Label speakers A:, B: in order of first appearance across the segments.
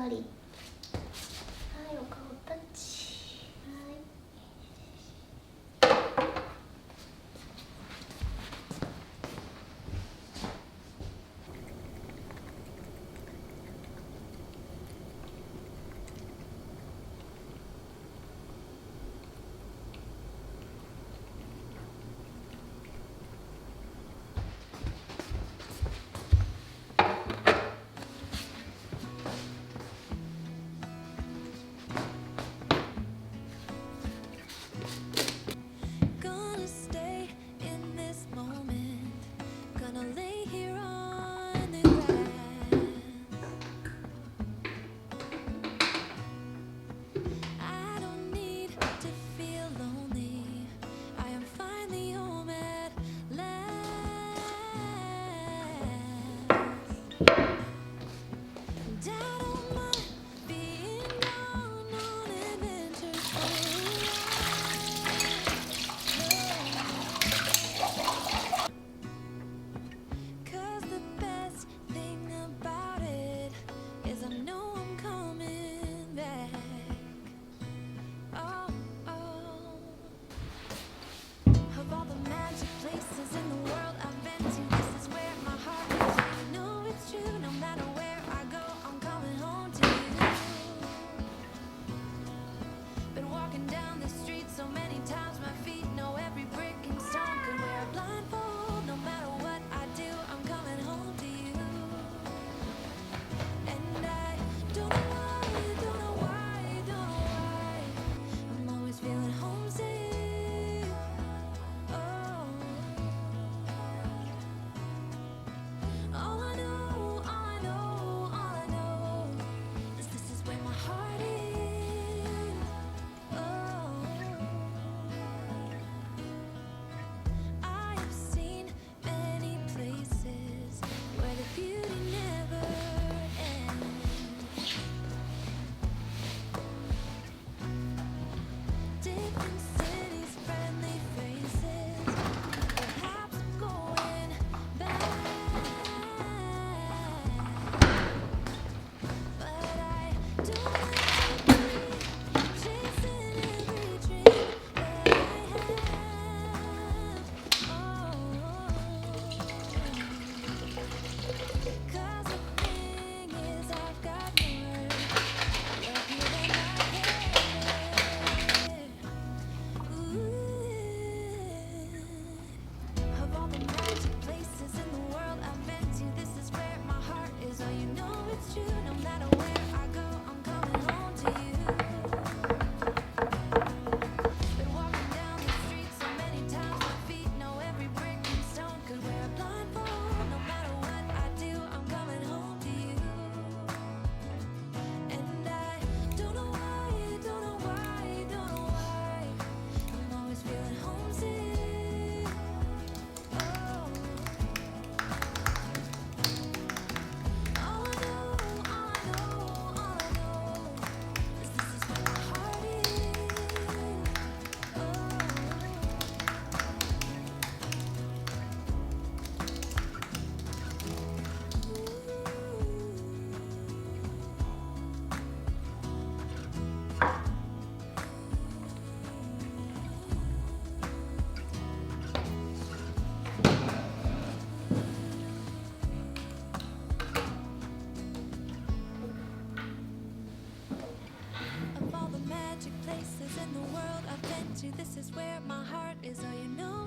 A: わり。はい、お顔タッチ。はい。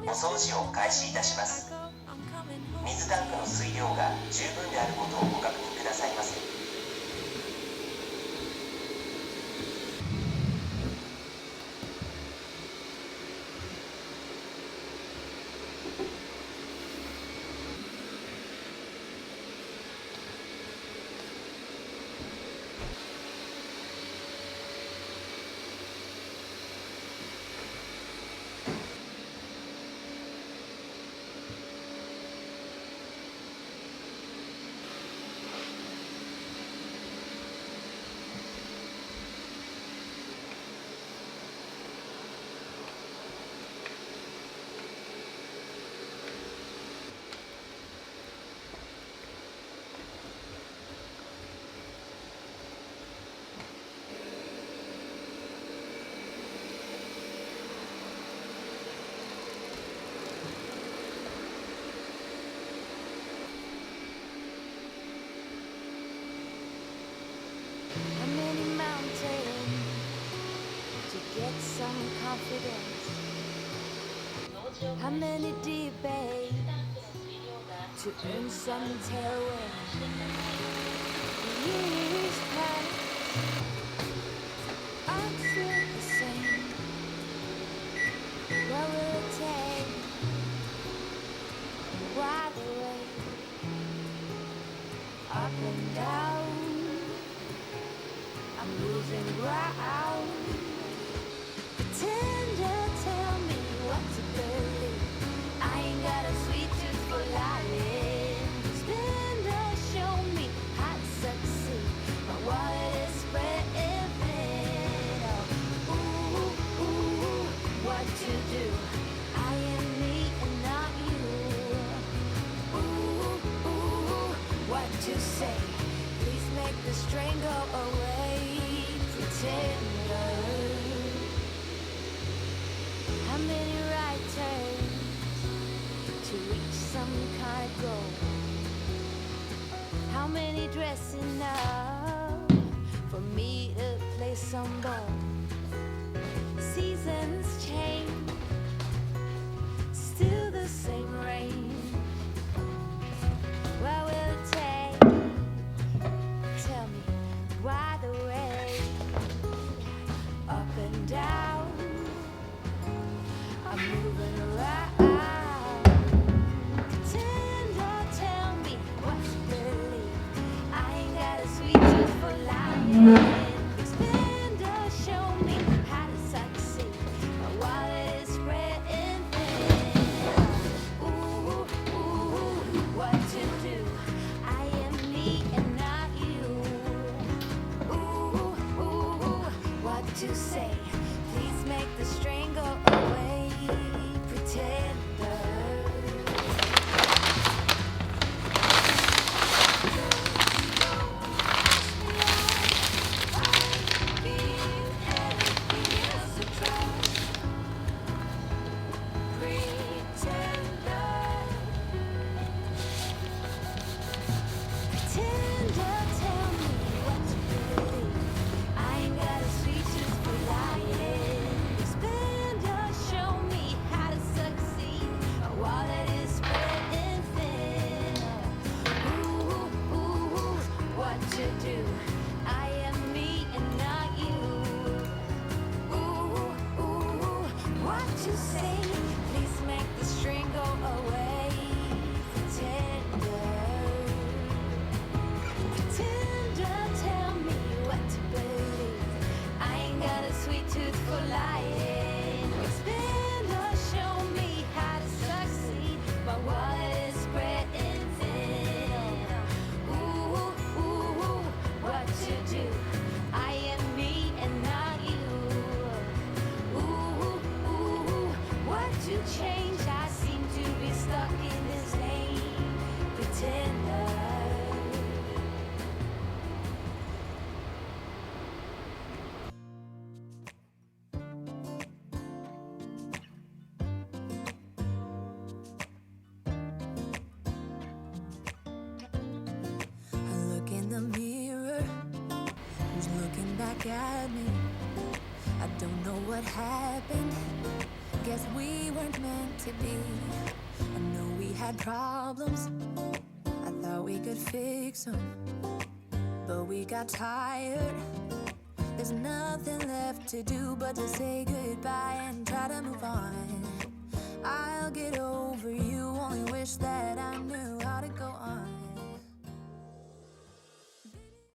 B: お掃除を開始いたします。水タンクの水量が十分であることをご確認くださいませ。
C: How many debates to earn some tailwind? Years pass, I'm still the same. What will it take? Why the way? Up and down, I'm losing ground. Pretender, tell me what to believe. I ain't got a sweet tooth for lying. Spender, show me how to succeed. My wallet is spreading thin. Oh, ooh, ooh, what to do? I am me and not you. Ooh, ooh, what to say? Please make the strain go away. Pretender. How many right turns to reach some kind of goal? How many dressing up for me to play some ball? Seasons change, still the same rain. What will it take? Tell me why the way? Up and down, I'm moving around. Pretender, tell me what to believe. I ain't got a sweet tooth for lying. Expender, show me how to succeed. My wallet is spreading thin. Ooh, ooh, what to do? I am me and not you. Ooh, ooh, what to say? Please make the strain go away. Pretender. I am me and not you. Ooh, ooh, what to say? Please make the string go away. Pretender, pretender, tell me what to believe. I ain't got a sweet tooth for lying. Expender, show me how to succeed. My wallet is spreading thin. Ooh, ooh, what to do? I am me and not you. Ooh, ooh, what to change? I seem to be stuck in this lane. Pretender. I look in the mirror. Who's looking back at me? I don't know what happened. Guess we weren't meant to be. I know we had problems. I thought we could fix them, but we got tired. There's nothing left to do but to say goodbye and try to move on. I'll get over you, only wish that I knew